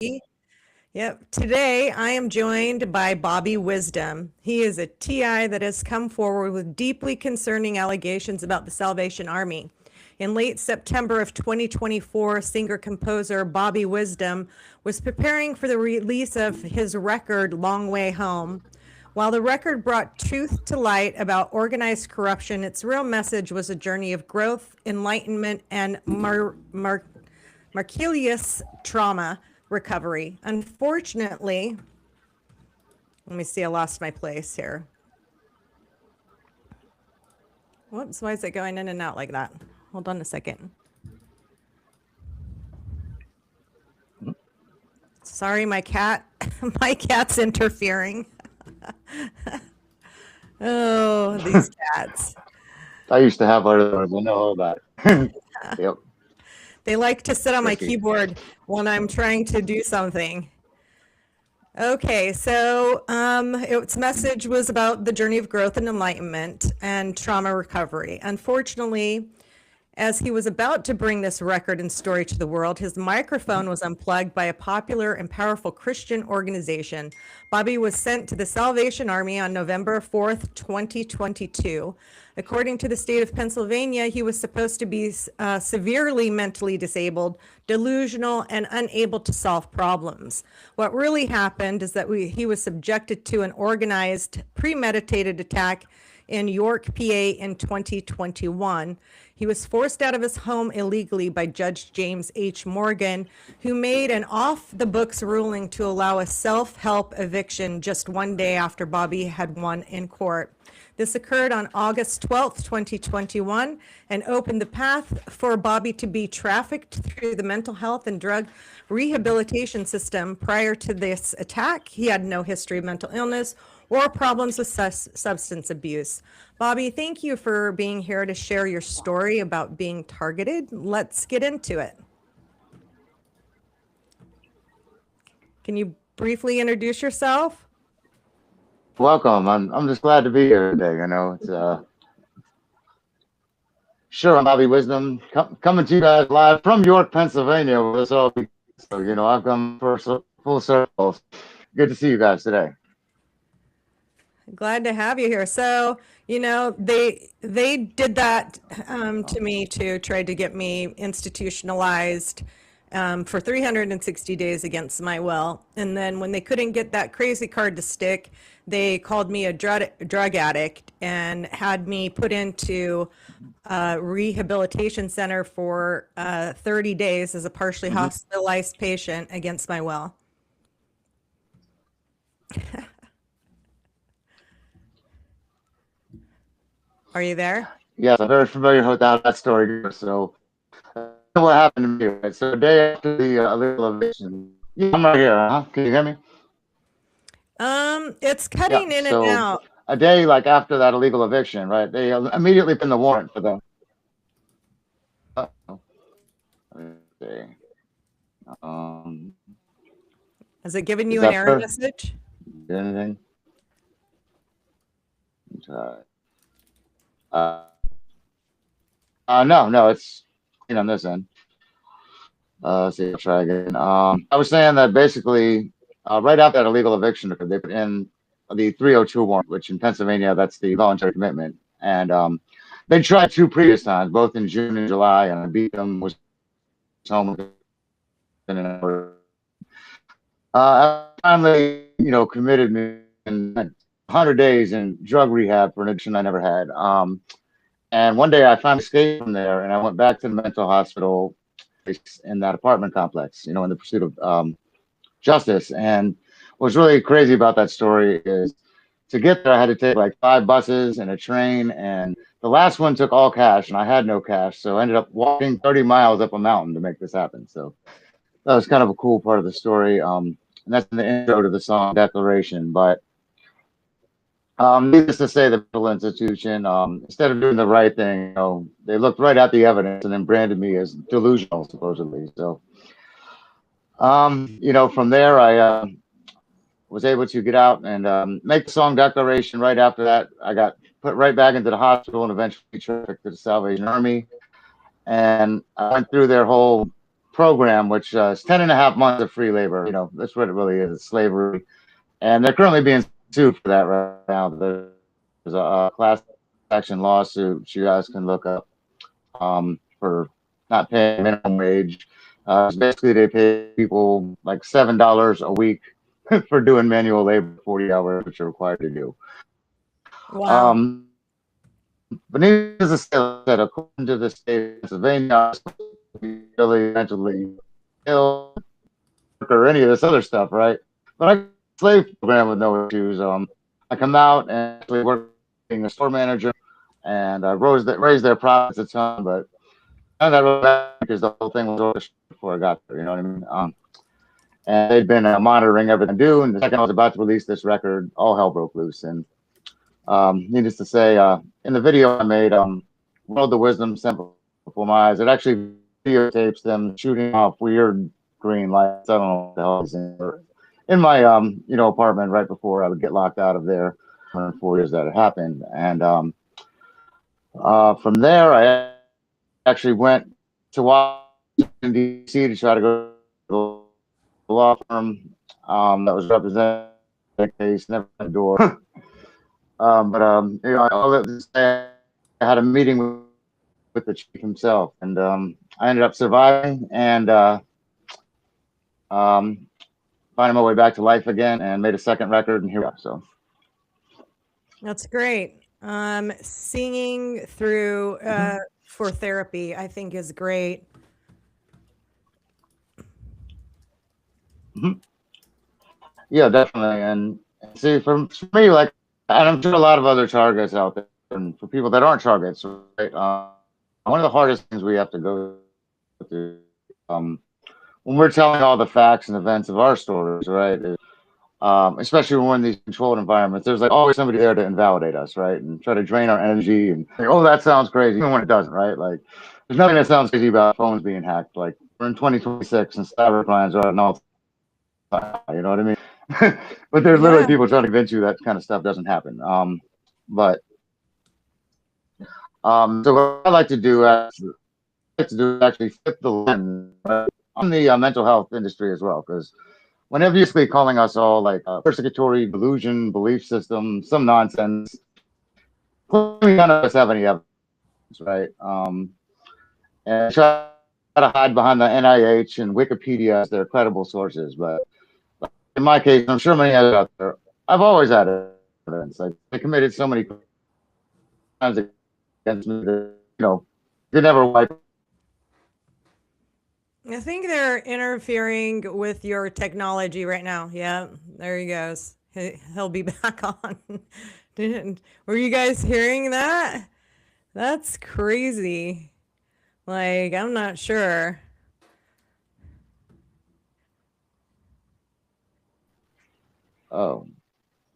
Yep. Today I am joined by Bobby Wisdom. He is a TI that has come forward with deeply concerning allegations about the Salvation Army. In late September of 2024, singer-composer Bobby Wisdom was preparing for the release of his record, Long Way Home. While the record brought truth to light about organized corruption, its real message was a journey of growth, enlightenment, and Marcelius trauma recovery. Unfortunately, let me see, I lost my place here. Whoops, why is it going in and out like that? Hold on a second. Sorry, my cat, my cat's interfering. Oh, these cats. I used to have one of those. I know all about it. Yep. They like to sit on my Tricky. keyboard when I'm trying to do something. Okay, so its message was about the journey of growth and enlightenment and trauma recovery. Unfortunately, as he was about to bring this record and story to the world, his microphone was unplugged by a popular and powerful Christian organization. Bobby was sent to the Salvation Army on November 4th, 2022. According to the state of Pennsylvania, he was supposed to be severely mentally disabled, delusional, and unable to solve problems. What really happened is that he was subjected to an organized, premeditated attack in York, PA in 2021. He was forced out of his home illegally by Judge James H. Morgan, who made an off-the-books ruling to allow a self-help eviction just one day after Bobby had won in court. This occurred on August 12th, 2021, and opened the path for Bobby to be trafficked through the mental health and drug rehabilitation system. Prior to this attack, he had no history of mental illness or problems with substance abuse. Bobby, thank you for being here to share your story about being targeted. Let's get into it. Can you briefly introduce yourself? Welcome. I'm just glad to be here today. It's sure. I'm Bobby Wisdom coming to you guys live from York, Pennsylvania. Where this all began. So I've come full circle. Good to see you guys today. Glad to have you here. So, they did that to me too, tried to get me institutionalized for 360 days against my will. And then when they couldn't get that crazy card to stick, they called me a drug addict and had me put into a rehabilitation center for 30 days as a partially hospitalized patient against my will. Are you there? Yes, I'm very familiar with how that story goes. So, what happened to me? Right? So, the day after the illegal eviction, yeah, I'm right here. Huh? Can you hear me? It's Yeah. cutting in and So, out. a day like after that illegal eviction, right? They immediately put in the warrant for them. Let me see. Has it given Is you an that error better? message? Anything? No, it's on this end. Let's see, I'll try again. I was saying that basically, right after that illegal eviction, because they put in the 302 warrant, which in Pennsylvania, that's the voluntary commitment. And they tried two previous times, both in June and July, and I beat them, was home within an hour. I finally, committed me in 100 days in drug rehab for an addiction I never had. And one day I finally escaped from there and I went back to the mental hospital in that apartment complex, in the pursuit of justice. And what's really crazy about that story is to get there, I had to take like 5 buses and a train. And the last one took all cash and I had no cash. So I ended up walking 30 miles up a mountain to make this happen. So that was kind of a cool part of the story. And that's in the intro to the song Declaration. But needless to say, the mental institution, instead of doing the right thing, they looked right at the evidence and then branded me as delusional, supposedly. So, from there, I was able to get out and make the song Declaration. Right after that, I got put right back into the hospital and eventually trafficked to the Salvation Army. And I went through their whole program, which is 10 and a half months of free labor. You know, that's what it really is. It's slavery. And they're currently being sued for that right now. There's a class action lawsuit which you guys can look up for not paying minimum wage. Basically, they pay people like $7 a week for doing manual labor, 40 hours, which you're required to do. Wow. But needless to say, that according to the state of Pennsylvania, really mentally ill or any of this other stuff, right? But I slave program with no issues. I come out and actually work being a store manager, and I raised their profits a ton, but none of that really mattered because the whole thing was over before I got there. You know what I mean? And they'd been monitoring everything I do, and the second I was about to release this record, all hell broke loose. And needless to say, in the video I made, World of Wisdom sent before my eyes, it actually videotapes them shooting off weird green lights. I don't know what the hell is in my apartment right before I would get locked out of there. 4 years that it happened, and from there I actually went to Washington D.C. to try to go to the law firm that was representing the case. Never had a door. All that to say, I had a meeting with the chief himself, and I ended up surviving and finding my way back to life again, and made a second record, and here we are. So That's great. Singing through for therapy, I think, is great. Yeah, definitely. And see, for me, like, and I'm sure a lot of other targets out there, and for people that aren't targets, right? One of the hardest things we have to go through when we're telling all the facts and events of our stories, right? Is, especially when we're in these controlled environments, there's like always somebody there to invalidate us, right? And try to drain our energy and say, oh, that sounds crazy, even when it doesn't, right? Like, there's nothing that sounds crazy about phones being hacked. Like, we're in 2026 and cyber crimes are an all time, you know what I mean? But there's literally people trying to convince you that kind of stuff doesn't happen. So what I like to do is actually flip the lens, right, on the mental health industry as well, because whenever you're basically calling us all like persecutory delusion, belief system, some nonsense, clearly none of us have any evidence, right? And try to hide behind the NIH and Wikipedia as their credible sources, but in my case, I'm sure many others out there, I've always had evidence. Like, they committed so many crimes against me that, you never wipe. I think they're interfering with your technology right now. Yeah, there he goes. He'll be back on. Were you guys hearing that? That's crazy. Like, I'm not sure. Oh,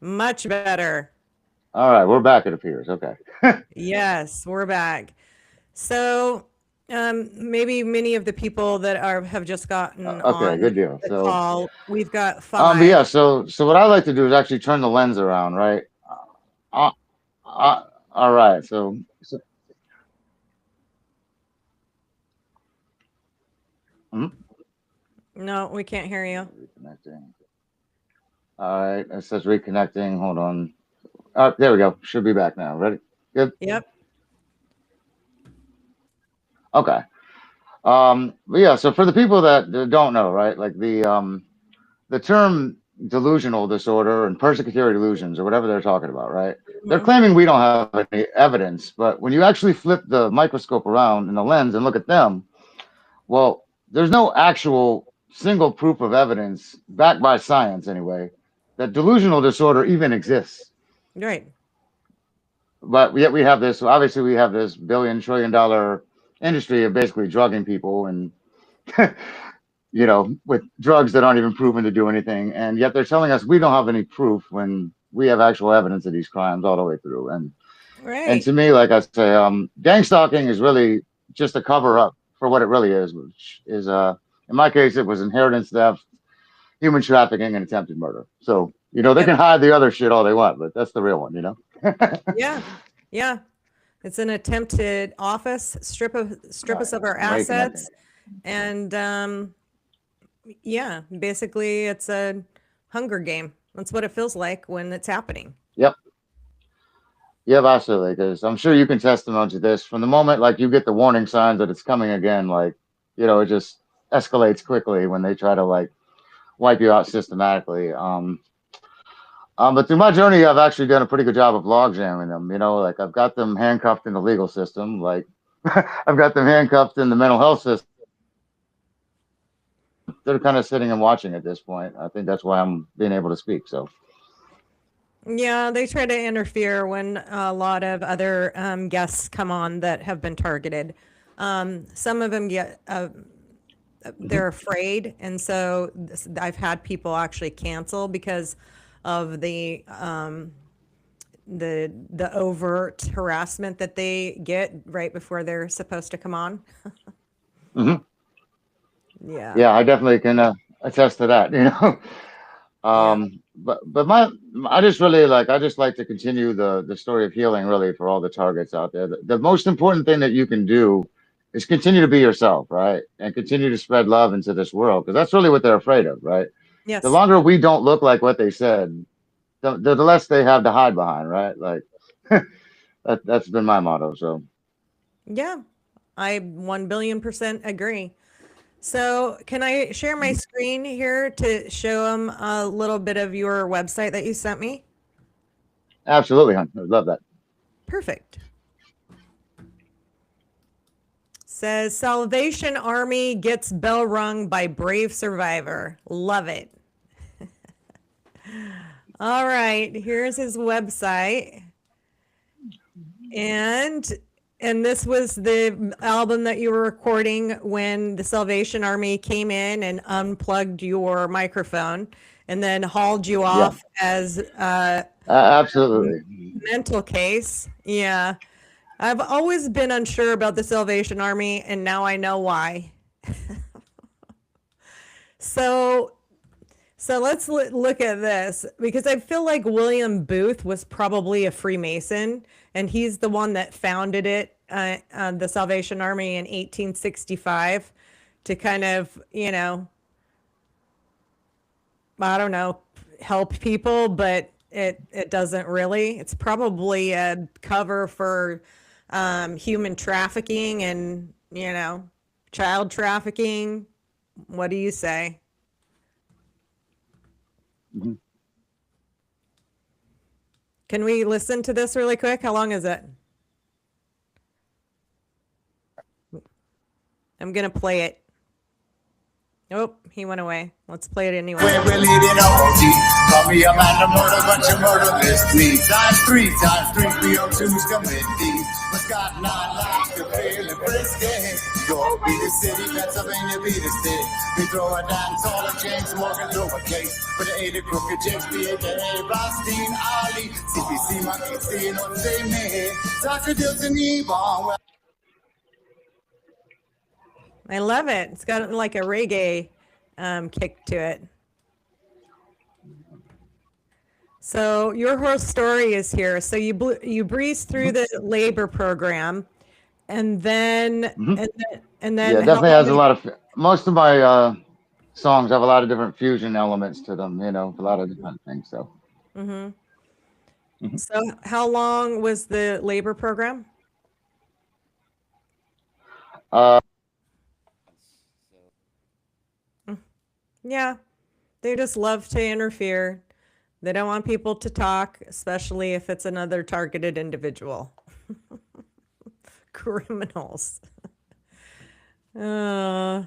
much better. All right, we're back, it appears. Okay. Yes, we're back. So maybe many of the people that have just gotten on good deal. The call, we've got 5. Yeah, so what I like to do is actually turn the lens around, right? All right, so No, we can't hear you. Reconnecting. All right, it says reconnecting. Hold on. There we go. Should be back now. Ready? Good. Yep. Okay. But yeah, so for the people that don't know, right, like the term delusional disorder and persecutory delusions or whatever they're talking about, right? They're claiming we don't have any evidence, but when you actually flip the microscope around in the lens and look at them, well, there's no actual single proof of evidence backed by science anyway that delusional disorder even exists. Right. But yet we have this, obviously we have this $1 trillion industry of basically drugging people and, with drugs that aren't even proven to do anything. And yet they're telling us we don't have any proof when we have actual evidence of these crimes all the way through. And, and to me, like I say, gang stalking is really just a cover up for what it really is, which is, in my case, it was inheritance theft, human trafficking, and attempted murder. So, they can hide the other shit all they want, but that's the real one, Yeah. It's an attempted office, strip us of our assets, And yeah, basically it's a Hunger Game. That's what it feels like when it's happening. Yep. Yep, absolutely. Because I'm sure you can testimony to this. From the moment like you get the warning signs that it's coming again, like, it just escalates quickly when they try to like wipe you out systematically. But through my journey, I've actually done a pretty good job of log jamming them. Like I've got them handcuffed in the legal system. Like I've got them handcuffed in the mental health system. They're kind of sitting and watching at this point. I think that's why I'm being able to speak. So Yeah, they try to interfere when a lot of other guests come on that have been targeted. Some of them get they're afraid, and so I've had people actually cancel because of the overt harassment that they get right before they're supposed to come on. mhm. Yeah. Yeah, I definitely can attest to that. Yeah. But I just really like I just like to continue the story of healing really for all the targets out there. The most important thing that you can do is continue to be yourself, right? And continue to spread love into this world because that's really what they're afraid of, right? The Yes. longer we don't look like what they said, the less they have to hide behind, right? Like that's been my motto. So Yeah. I 1 billion% agree. So, can I share my screen here to show them a little bit of your website that you sent me? absolutely, hon. I love that. Perfect. Says Salvation Army gets bell rung by brave survivor. Love it. All right, here's his website. And this was the album that you were recording when the Salvation Army came in and unplugged your microphone and then hauled you Yeah, off as absolutely. mental case. Yeah. I've always been unsure about the Salvation Army, and now I know why. So, so let's look at this because I feel like William Booth was probably a Freemason, and he's the one that founded it, the Salvation Army in 1865, to kind of, I don't know, help people, but it doesn't really. It's probably a cover for human trafficking and, child trafficking. What do you say? Mhm. Can we listen to this really quick? How long is it? I'm going to play it. Oh, he went away. Let's play it anyway. We're leading OG. Call me a man to murder, but you murderless me. Times 302's committee. But got 9 lives to feel and frisky. York be the city, Pennsylvania be the state. We throw a dance, all of James Morgan throw a case. But the 80 crooked James B. A.K.A. Rothstein, Ali, CPC, Monkey, Stein, don't say me. Dr. Dilton, Ebon. I love it. It's got like a reggae kick to it. So your whole story is here. So you breezed through the labor program, and then Mhm. and Yeah, then how definitely has a long? lot of most of my songs have a lot of different fusion elements to them, a lot of different things. So Mhm. So how long was the labor program? uh Yeah, they just love to interfere. They don't want people to talk, especially if it's another targeted individual. Criminals. Uh,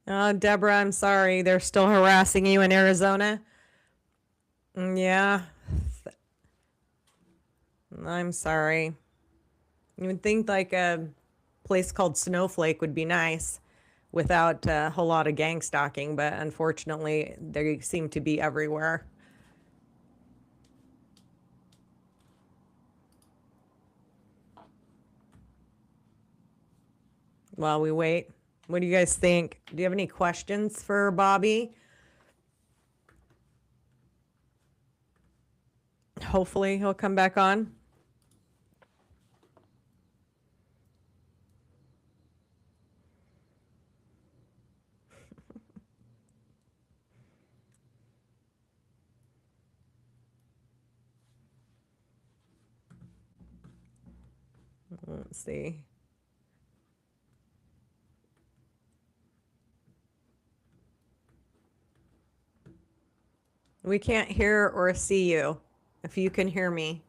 Deborah, I'm sorry. They're still harassing you in Arizona. Yeah, I'm sorry. You would think like a place called Snowflake would be nice without a whole lot of gang stalking, but unfortunately, they seem to be everywhere. While we wait, what do you guys think? Do you have any questions for Bobby? Hopefully, he'll come back on. Let's see. We can't hear or see you. If you can hear me.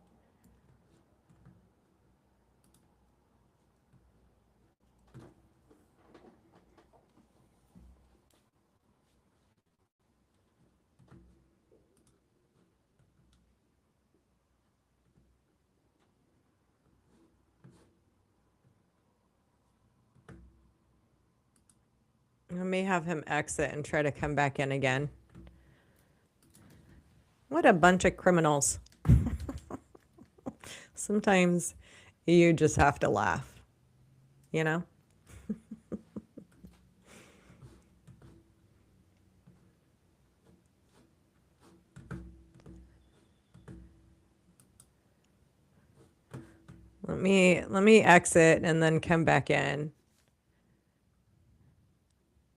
I may have him exit and try to come back in again. What a bunch of criminals. Sometimes you just have to laugh, you know? Let me exit and then come back in.